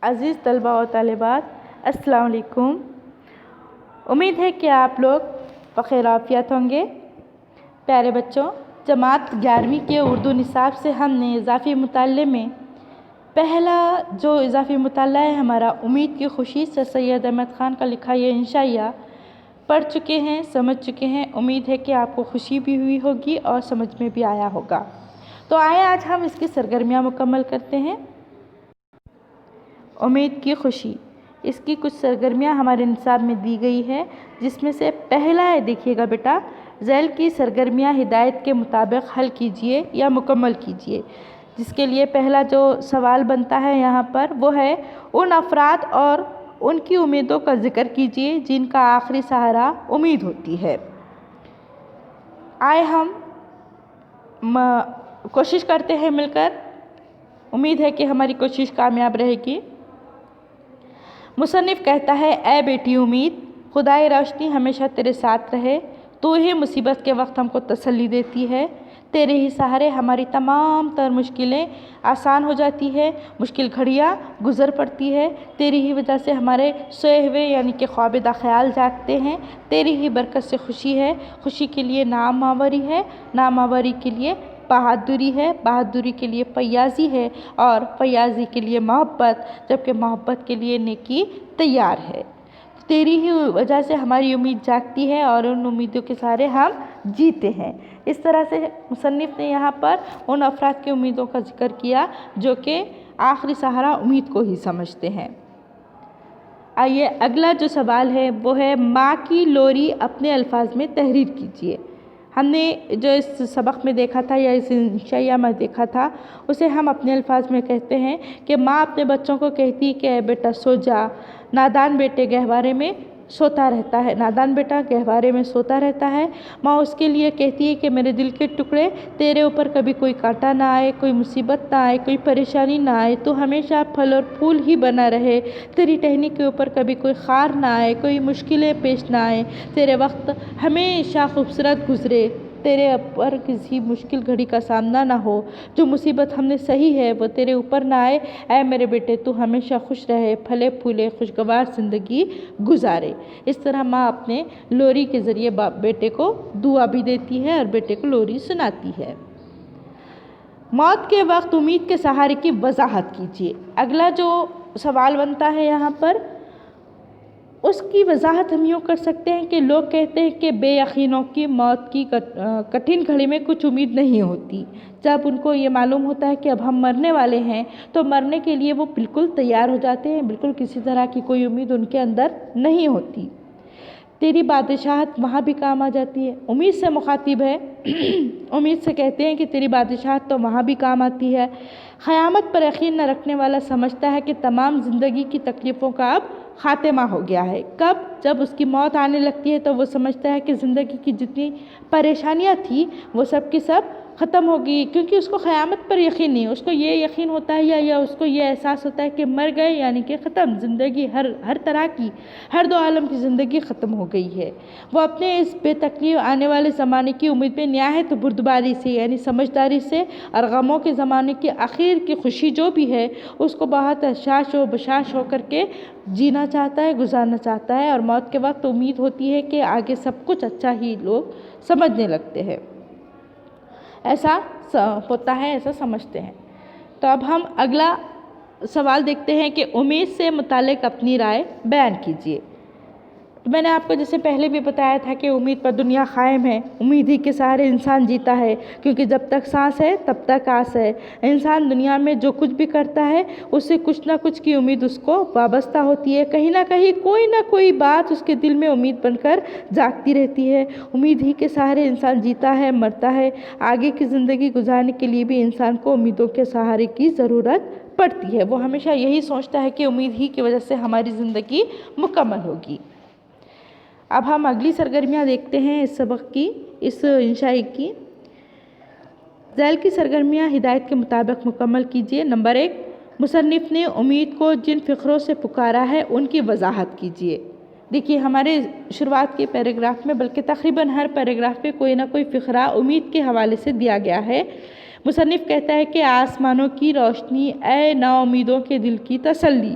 عزیز طلباء و طالبات، السلام علیکم۔ امید ہے کہ آپ لوگ بخیر عافیت ہوں گے۔ پیارے بچوں، جماعت 11ویں کے اردو نصاب سے ہم نے اضافی مطالعے میں پہلا جو اضافی مطالعہ ہے ہمارا امید کی خوشی سے سید احمد خان کا لکھا یہ انشائیہ پڑھ چکے ہیں، سمجھ چکے ہیں۔ امید ہے کہ آپ کو خوشی بھی ہوئی ہوگی اور سمجھ میں بھی آیا ہوگا۔ تو آئیں آج ہم اس کی سرگرمیاں مکمل کرتے ہیں۔ امید کی خوشی، اس کی کچھ سرگرمیاں ہمارے نصاب میں دی گئی ہے، جس میں سے پہلا ہے، دیکھیے گا بیٹا، ذیل کی سرگرمیاں ہدایت کے مطابق حل کیجئے یا مکمل کیجئے۔ جس کے لیے پہلا جو سوال بنتا ہے یہاں پر وہ ہے ان افراد اور ان کی امیدوں کا ذکر کیجئے جن کا آخری سہارا امید ہوتی ہے۔ آئے ہم کوشش کرتے ہیں مل کر، امید ہے کہ ہماری کوشش کامیاب رہے گی۔ مصنف کہتا ہے، اے بیٹی امید، خدائے روشنی ہمیشہ تیرے ساتھ رہے، تو ہی مصیبت کے وقت ہم کو تسلی دیتی ہے، تیرے ہی سہارے ہماری تمام تر مشکلیں آسان ہو جاتی ہے، مشکل گھڑیاں گزر پڑتی ہے، تیری ہی وجہ سے ہمارے سوئے ہوئے یعنی کہ خوابیدہ خیال جاگتے ہیں، تیری ہی برکت سے خوشی ہے، خوشی کے لیے نام آوری ہے، نام آوری کے لیے بہادری ہے، بہادری کے لیے فیاضی ہے، اور فیاضی کے لیے محبت، جبکہ محبت کے لیے نیکی تیار ہے۔ تیری ہی وجہ سے ہماری امید جاگتی ہے اور ان امیدوں کے سہارے ہم جیتے ہیں۔ اس طرح سے مصنف نے یہاں پر ان افراد کی امیدوں کا ذکر کیا جو کہ آخری سہارا امید کو ہی سمجھتے ہیں۔ آئیے اگلا جو سوال ہے وہ ہے، ماں کی لوری اپنے الفاظ میں تحریر کیجیے۔ ہم نے جو اس سبق میں دیکھا تھا یا اس انشائیہ میں دیکھا تھا اسے ہم اپنے الفاظ میں کہتے ہیں کہ ماں اپنے بچوں کو کہتی کہ اے بیٹا سو جا، نادان بیٹے گہوارے میں سوتا رہتا ہے، نادان بیٹا گہوارے میں سوتا رہتا ہے۔ ماں اس کے لیے کہتی ہے کہ میرے دل کے ٹکڑے، تیرے اوپر کبھی کوئی کانٹا نہ آئے، کوئی مصیبت نہ آئے، کوئی پریشانی نہ آئے، تو ہمیشہ پھل اور پھول ہی بنا رہے، تیری ٹہنی کے اوپر کبھی کوئی خار نہ آئے، کوئی مشکلیں پیش نہ آئے، تیرے وقت ہمیشہ خوبصورت گزرے، تیرے اوپر کسی مشکل گھڑی کا سامنا نہ ہو، جو مصیبت ہم نے سہی ہے وہ تیرے اوپر نہ آئے، اے میرے بیٹے تو ہمیشہ خوش رہے، پھلے پھولے خوشگوار زندگی گزارے۔ اس طرح ماں اپنے لوری کے ذریعے بیٹے کو دعا بھی دیتی ہے اور بیٹے کو لوری سناتی ہے۔ موت کے وقت امید کے سہارے کی وضاحت کیجیے۔ اگلا جو سوال بنتا ہے یہاں پر اس کی وضاحت ہم یوں کر سکتے ہیں کہ لوگ کہتے ہیں کہ بے یقینوں کی موت کی کٹھن گھڑی میں کچھ امید نہیں ہوتی۔ جب ان کو یہ معلوم ہوتا ہے کہ اب ہم مرنے والے ہیں تو مرنے کے لیے وہ بالکل تیار ہو جاتے ہیں، بالکل کسی طرح کی کوئی امید ان کے اندر نہیں ہوتی۔ تیری بادشاہت وہاں بھی کام آ جاتی ہے۔ امید سے مخاطب ہے، امید سے کہتے ہیں کہ تیری بادشاہت تو وہاں بھی کام آتی ہے۔ قیامت پر یقین نہ رکھنے والا سمجھتا ہے کہ تمام زندگی کی تکلیفوں کا اب خاتمہ ہو گیا ہے۔ کب؟ جب اس کی موت آنے لگتی ہے تو وہ سمجھتا ہے کہ زندگی کی جتنی پریشانیاں تھیں وہ سب کی سب ختم ہو گئی، کیونکہ اس کو قیامت پر یقین نہیں، اس کو یہ یقین ہوتا ہے یا اس کو یہ احساس ہوتا ہے کہ مر گئے یعنی کہ ختم، زندگی ہر طرح کی، ہر دو عالم کی زندگی ختم ہو گئی ہے۔ وہ اپنے اس بے تکلیف آنے والے زمانے کی امید میں نہایت بردباری سے یعنی سمجھداری سے اور غموں کے زمانے کی آخر کی خوشی جو بھی ہے اس کو بہت حشاش و بشاش ہو کر کے جینا چاہتا ہے، گزارنا چاہتا ہے، اور موت کے وقت امید ہوتی ہے کہ آگے سب کچھ اچھا ہی لوگ سمجھنے لگتے ہیں، ایسا ہوتا ہے، ایسا سمجھتے ہیں۔ تو اب ہم اگلا سوال دیکھتے ہیں کہ امید سے متعلق اپنی رائے بیان کیجیے۔ میں نے آپ کو جیسے پہلے بھی بتایا تھا کہ امید پر دنیا قائم ہے، امید ہی کے سہارے انسان جیتا ہے، کیونکہ جب تک سانس ہے تب تک آس ہے۔ انسان دنیا میں جو کچھ بھی کرتا ہے اس سے کچھ نہ کچھ کی امید اس کو وابستہ ہوتی ہے، کہیں نہ کہیں کوئی نہ کوئی بات اس کے دل میں امید بن کر جاگتی رہتی ہے۔ امید ہی کے سہارے انسان جیتا ہے، مرتا ہے۔ آگے کی زندگی گزارنے کے لیے بھی انسان کو امیدوں کے سہارے کی ضرورت پڑتی ہے۔ وہ ہمیشہ یہی سوچتا ہے کہ امید ہی کی وجہ سے ہماری زندگی مکمل ہوگی۔ اب ہم اگلی سرگرمیاں دیکھتے ہیں اس سبق کی، اس انشائی کی۔ ذیل کی سرگرمیاں ہدایت کے مطابق مکمل کیجیے۔ نمبر 1، مصنف نے امید کو جن فقروں سے پکارا ہے ان کی وضاحت کیجیے۔ دیکھیے ہمارے شروعات کے پیراگراف میں بلکہ تقریباً ہر پیراگراف پہ کوئی نہ کوئی فقرہ امید کے حوالے سے دیا گیا ہے۔ مصنف کہتا ہے کہ آسمانوں کی روشنی، اے نا امیدوں کے دل کی تسلی۔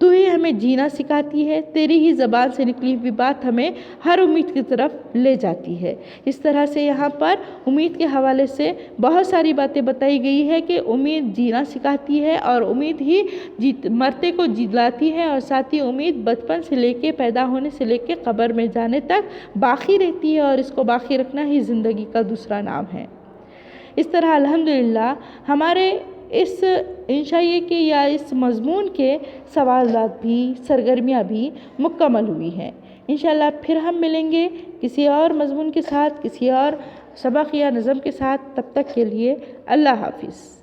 تو ہی ہمیں جینا سکھاتی ہے، تیری ہی زبان سے نکلی ہوئی بات ہمیں ہر امید کی طرف لے جاتی ہے۔ اس طرح سے یہاں پر امید کے حوالے سے بہت ساری باتیں بتائی گئی ہے کہ امید جینا سکھاتی ہے اور امید ہی مرتے کو جلاتی ہے، اور ساتھ ہی امید بچپن سے لے کے پیدا ہونے سے لے کے قبر میں جانے تک باقی رہتی ہے، اور اس کو باقی رکھنا ہی زندگی کا دوسرا نام ہے۔ اس طرح الحمدللہ ہمارے اس انشائیے کے یا اس مضمون کے سوالات بھی سرگرمیاں بھی مکمل ہوئی ہیں۔ انشاءاللہ پھر ہم ملیں گے کسی اور مضمون کے ساتھ، کسی اور سبق یا نظم کے ساتھ۔ تب تک کے لیے اللہ حافظ۔